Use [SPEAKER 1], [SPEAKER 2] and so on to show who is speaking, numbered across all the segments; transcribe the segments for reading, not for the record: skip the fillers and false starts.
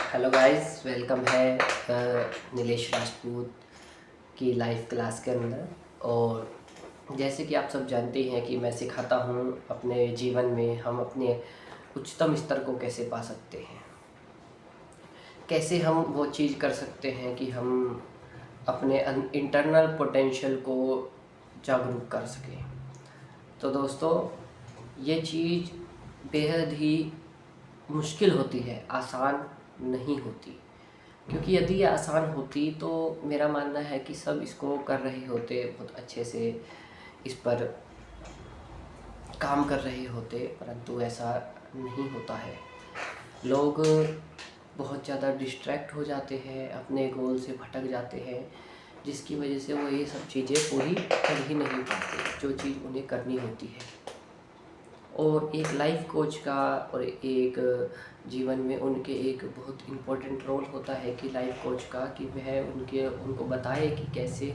[SPEAKER 1] Hello guys, welcome है नीलेश राजपूत की live class के अंदर। और जैसे कि आप सब जानते हैं कि मैं सिखाता हूँ अपने जीवन में हम अपने उच्चतम स्तर को कैसे पा सकते हैं, कैसे हम वो चीज़ कर सकते हैं कि हम अपने इंटरनल पोटेंशियल को जागरूक कर सकें। तो दोस्तों, ये चीज़ बेहद ही मुश्किल होती है, आसान नहीं होती। क्योंकि यदि ये आसान होती तो मेरा मानना है कि सब इसको कर रहे होते, बहुत अच्छे से इस पर काम कर रहे होते, परंतु ऐसा नहीं होता है। लोग बहुत ज़्यादा डिस्ट्रैक्ट हो जाते हैं, अपने गोल से भटक जाते हैं, जिसकी वजह से वो ये सब चीज़ें पूरी कर ही नहीं पाते जो चीज़ उन्हें करनी होती है। और एक लाइफ कोच का और एक जीवन में उनके एक बहुत इम्पोर्टेंट रोल होता है कि लाइफ कोच का, कि वह उनको बताए कि कैसे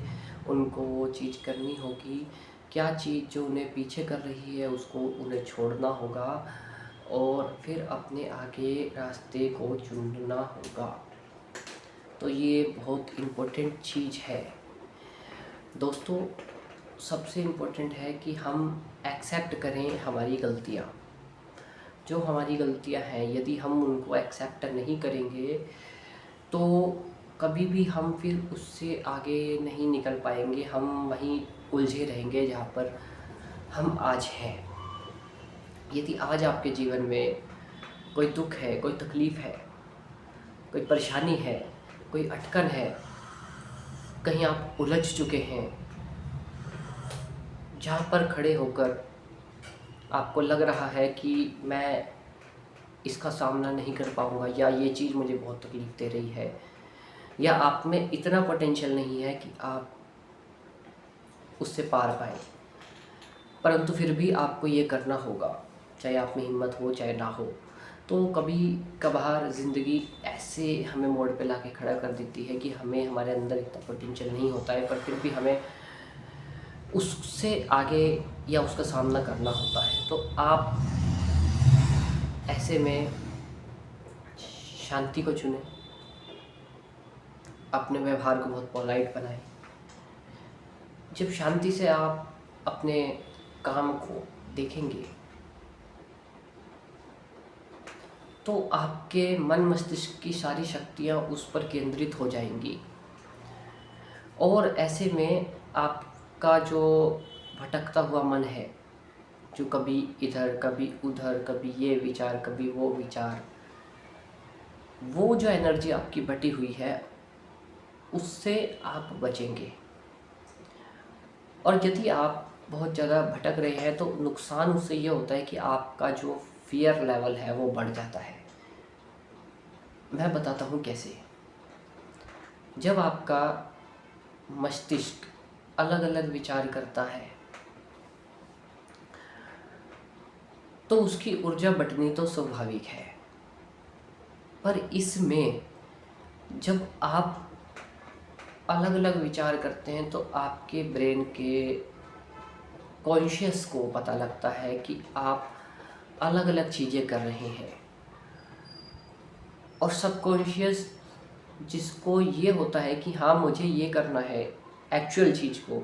[SPEAKER 1] उनको वो चीज़ करनी होगी, क्या चीज़ जो उन्हें पीछे कर रही है उसको उन्हें छोड़ना होगा और फिर अपने आगे रास्ते को चुनना होगा। तो ये बहुत इम्पोर्टेंट चीज़ है दोस्तों। सबसे इम्पोर्टेंट है कि हम एक्सेप्ट करें हमारी गलतियाँ। जो हमारी गलतियाँ हैं, यदि हम उनको एक्सेप्ट नहीं करेंगे तो कभी भी हम फिर उससे आगे नहीं निकल पाएंगे। हम वहीं उलझे रहेंगे जहाँ पर हम आज हैं। यदि आज आपके जीवन में कोई दुख है, कोई तकलीफ़ है, कोई परेशानी है, कोई अटकन है, कहीं आप उलझ चुके हैं, जहाँ पर खड़े होकर आपको लग रहा है कि मैं इसका सामना नहीं कर पाऊँगा, या ये चीज़ मुझे बहुत तकलीफ़ दे रही है, या आप में इतना पोटेंशियल नहीं है कि आप उससे पार पाएँ, परंतु फिर भी आपको ये करना होगा, चाहे आप में हिम्मत हो चाहे ना हो। तो कभी कभार ज़िंदगी ऐसे हमें मोड़ पे लाके खड़ा कर देती है कि हमें हमारे अंदर इतना पोटेंशियल नहीं होता है, पर फिर भी हमें उससे आगे या उसका सामना करना होता है। तो आप ऐसे में शांति को चुनें, अपने व्यवहार को बहुत पोलाइट बनाएं। जब शांति से आप अपने काम को देखेंगे तो आपके मन मस्तिष्क की सारी शक्तियाँ उस पर केंद्रित हो जाएंगी, और ऐसे में आपका जो भटकता हुआ मन है, जो कभी इधर कभी उधर, कभी ये विचार कभी वो विचार, वो जो एनर्जी आपकी बटी हुई है उससे आप बचेंगे। और यदि आप बहुत ज़्यादा भटक रहे हैं तो नुकसान उससे ये होता है कि आपका जो फियर लेवल है वो बढ़ जाता है। मैं बताता हूँ कैसे। जब आपका मस्तिष्क अलग अलग विचार करता है तो उसकी ऊर्जा बटनी तो स्वाभाविक है, पर इसमें जब आप अलग अलग विचार करते हैं तो आपके ब्रेन के कॉन्शियस को पता लगता है कि आप अलग अलग चीज़ें कर रहे हैं, और सबकॉन्शियस जिसको ये होता है कि हाँ मुझे ये करना है, एक्चुअल चीज़ को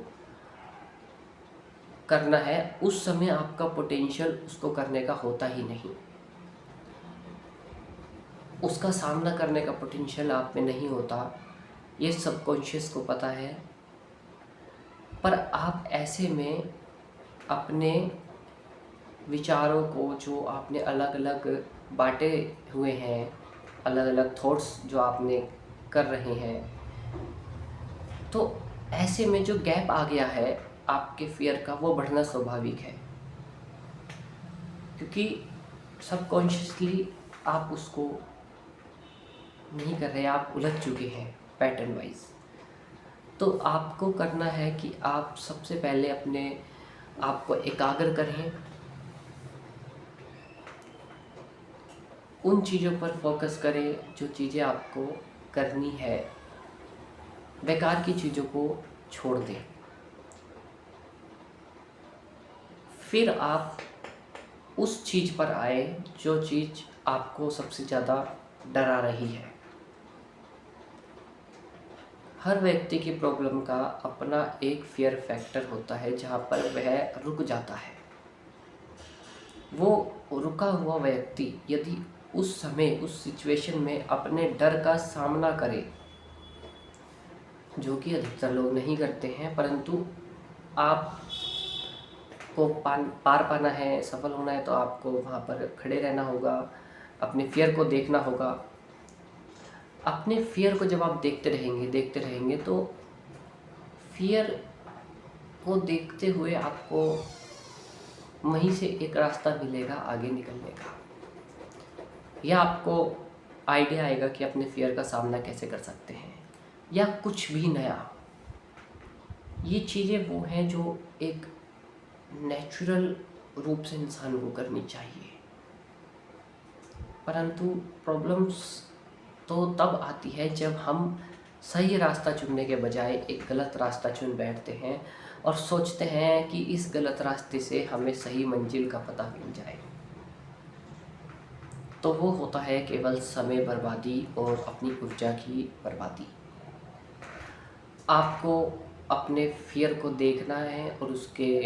[SPEAKER 1] करना है, उस समय आपका पोटेंशियल उसको करने का होता ही नहीं, उसका सामना करने का पोटेंशियल आप में नहीं होता। ये सबकॉन्शियस को पता है, पर आप ऐसे में अपने विचारों को जो आपने अलग अलग बांटे हुए हैं, अलग अलग थॉट्स जो आपने कर रहे हैं, तो ऐसे में जो गैप आ गया है आपके फियर का, वो बढ़ना स्वाभाविक है, क्योंकि सबकॉन्शियसली आप उसको नहीं कर रहे, आप उलझ चुके हैं पैटर्न वाइज। तो आपको करना है कि आप सबसे पहले अपने आप को एकाग्र करें, उन चीज़ों पर फोकस करें जो चीज़ें आपको करनी है, बेकार की चीज़ों को छोड़ दें। फिर आप उस चीज़ पर आए जो चीज़ आपको सबसे ज़्यादा डरा रही है। हर व्यक्ति की प्रॉब्लम का अपना एक फियर फैक्टर होता है जहाँ पर वह रुक जाता है। वो रुका हुआ व्यक्ति यदि उस समय उस सिचुएशन में अपने डर का सामना करे, जो कि अधिकतर लोग नहीं करते हैं, परंतु आप को पार पाना है, सफल होना है, तो आपको वहाँ पर खड़े रहना होगा, अपने फियर को देखना होगा। अपने फियर को जब आप देखते रहेंगे तो फियर को देखते हुए आपको वहीं से एक रास्ता मिलेगा आगे निकलने का, या आपको आइडिया आएगा कि अपने फियर का सामना कैसे कर सकते हैं, या कुछ भी नया। ये चीज़ें वो हैं जो एक नेचुरल रूप से इंसान को करनी चाहिए। परंतु प्रॉब्लम्स तो तब आती है जब हम सही रास्ता चुनने के बजाय एक गलत रास्ता चुन बैठते हैं और सोचते हैं कि इस गलत रास्ते से हमें सही मंजिल का पता मिल जाए। तो वो होता है केवल समय बर्बादी और अपनी ऊर्जा की बर्बादी। आपको अपने फियर को देखना है और उसके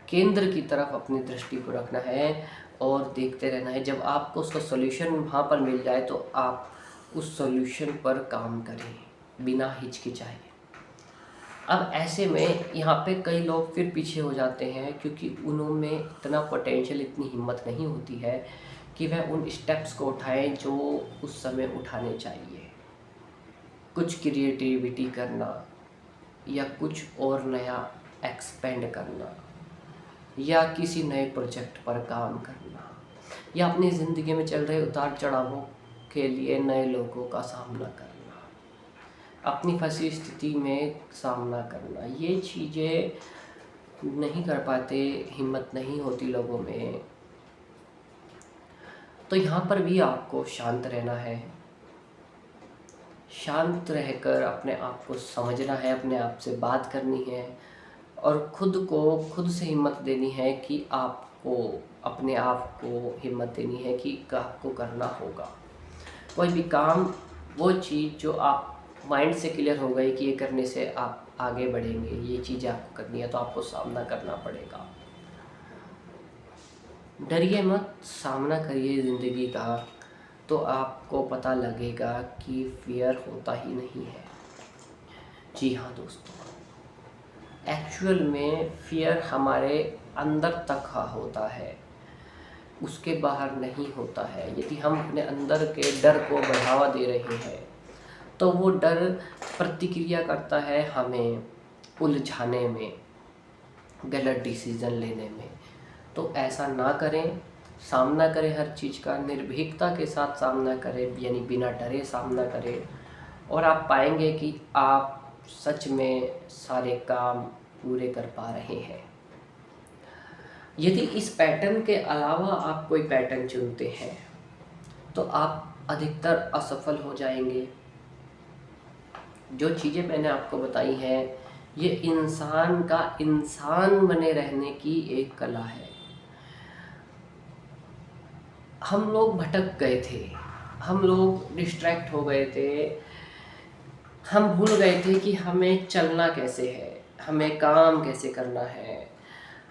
[SPEAKER 1] केंद्र की तरफ अपनी दृष्टि को रखना है और देखते रहना है। जब आपको उसका सॉल्यूशन वहाँ पर मिल जाए तो आप उस सॉल्यूशन पर काम करें बिना हिचकिचाए। अब ऐसे में यहाँ पे कई लोग फिर पीछे हो जाते हैं क्योंकि उनमें इतना पोटेंशियल, इतनी हिम्मत नहीं होती है कि वह उन स्टेप्स को उठाएं जो उस समय उठाने चाहिए। कुछ क्रिएटिविटी करना, या कुछ और नया एक्सपेंड करना, या किसी नए प्रोजेक्ट पर काम करना, या अपनी ज़िंदगी में चल रहे उतार चढ़ावों के लिए नए लोगों का सामना करना, अपनी फंसी स्थिति में सामना करना। ये चीज़ें नहीं कर पाते, हिम्मत नहीं होती लोगों में। तो यहाँ पर भी आपको शांत रहना है, शांत रहकर अपने आप को समझना है, अपने आप से बात करनी है और खुद से हिम्मत देनी है कि आपको अपने आप को हिम्मत देनी है कि आपको करना होगा कोई भी काम। वो चीज़ जो आप माइंड से क्लियर हो गई कि ये करने से आप आगे बढ़ेंगे, ये चीज़ आपको करनी है, तो आपको सामना करना पड़ेगा। डरिए मत, सामना करिए ज़िंदगी का, तो आपको पता लगेगा कि फियर होता ही नहीं है। जी हाँ दोस्तों, एक्चुअल में फियर हमारे अंदर तक होता है, उसके बाहर नहीं होता है। यदि हम अपने अंदर के डर को बढ़ावा दे रहे हैं तो वो डर प्रतिक्रिया करता है हमें उलझाने में, गलत डिसीज़न लेने में। तो ऐसा ना करें, सामना करें हर चीज़ का, निर्भीकता के साथ सामना करें, यानी बिना डरे सामना करें, और आप पाएंगे कि आप सच में सारे काम पूरे कर पा रहे हैं। यदि इस पैटर्न के अलावा आप कोई पैटर्न चुनते हैं तो आप अधिकतर असफल हो जाएंगे। जो चीज़ें मैंने आपको बताई हैं ये इंसान का इंसान बने रहने की एक कला है। हम लोग भटक गए थे, हम लोग डिस्ट्रैक्ट हो गए थे, हम भूल गए थे कि हमें चलना कैसे है, हमें काम कैसे करना है,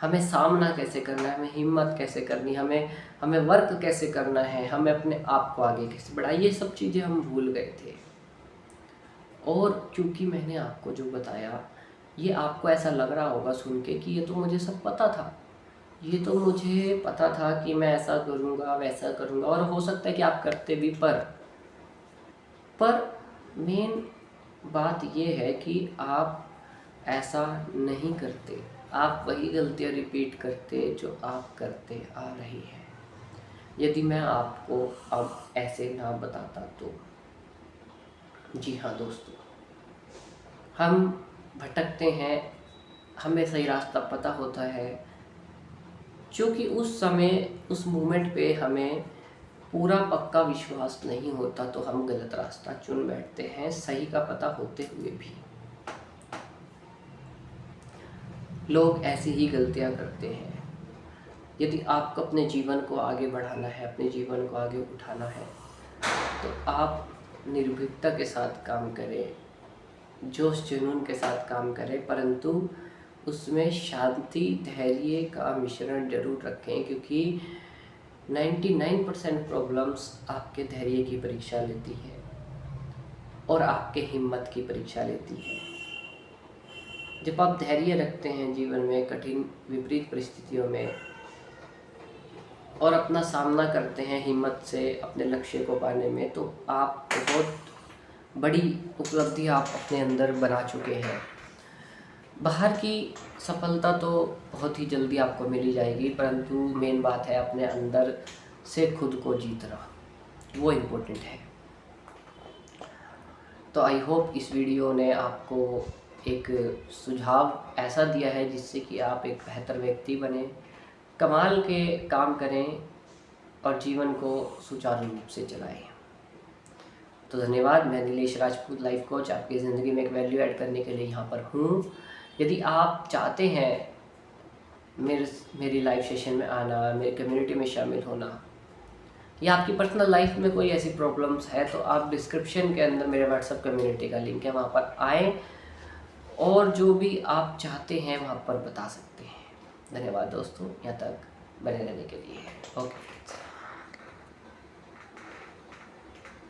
[SPEAKER 1] हमें सामना कैसे करना है, हमें हिम्मत कैसे करनी, हमें वर्क कैसे करना है, हमें अपने आप को आगे कैसे बढ़ाए। ये सब चीज़ें हम भूल गए थे। और क्योंकि मैंने आपको जो बताया ये आपको ऐसा लग रहा होगा सुन के कि ये तो मुझे सब पता था, ये तो मुझे पता था कि मैं ऐसा करूँगा वैसा करूँगा, और हो सकता है कि आप करते भी, पर मेन बात ये है कि आप ऐसा नहीं करते, आप वही गलतियाँ रिपीट करते जो आप करते आ रही हैं। यदि मैं आपको अब ऐसे ना बताता तो। जी हाँ दोस्तों, हम भटकते हैं, हमें सही रास्ता पता होता है, क्योंकि उस समय उस मोमेंट पे हमें पूरा पक्का विश्वास नहीं होता तो हम गलत रास्ता चुन बैठते हैं, सही का पता होते हुए भी। लोग ऐसी ही गलतियां करते हैं। यदि आपको अपने जीवन को आगे बढ़ाना है, अपने जीवन को आगे उठाना है, तो आप निर्भीकता के साथ काम करें, जोश जुनून के साथ काम करें, परंतु उसमें शांति धैर्य का मिश्रण जरूर रखें, क्योंकि 99% प्रॉब्लम्स आपके धैर्य की परीक्षा लेती है और आपके हिम्मत की परीक्षा लेती है। जब आप धैर्य रखते हैं जीवन में कठिन विपरीत परिस्थितियों में और अपना सामना करते हैं हिम्मत से अपने लक्ष्य को पाने में, तो आप बहुत बड़ी उपलब्धि आप अपने अंदर बना चुके हैं। बाहर की सफलता तो बहुत ही जल्दी आपको मिल ही जाएगी, परंतु मेन बात है अपने अंदर से खुद को जीतना, वो इम्पोर्टेंट है। तो आई होप इस वीडियो ने आपको एक सुझाव ऐसा दिया है जिससे कि आप एक बेहतर व्यक्ति बने, कमाल के काम करें और जीवन को सुचारू रूप से चलाएं। तो धन्यवाद। मैं नीलेश राजपूत, लाइफ कोच, आपकी ज़िंदगी में एक वैल्यू ऐड करने के लिए यहाँ पर हूँ। यदि आप चाहते हैं मेरी लाइव सेशन में आना, मेरी कम्युनिटी में शामिल होना, या आपकी पर्सनल लाइफ में कोई ऐसी प्रॉब्लम्स है, तो आप डिस्क्रिप्शन के अंदर मेरे व्हाट्सएप कम्युनिटी का लिंक है, वहाँ पर आएँ और जो भी आप चाहते हैं वहाँ पर बता सकते हैं। धन्यवाद दोस्तों, यहाँ तक बने रहने के लिए। ओके।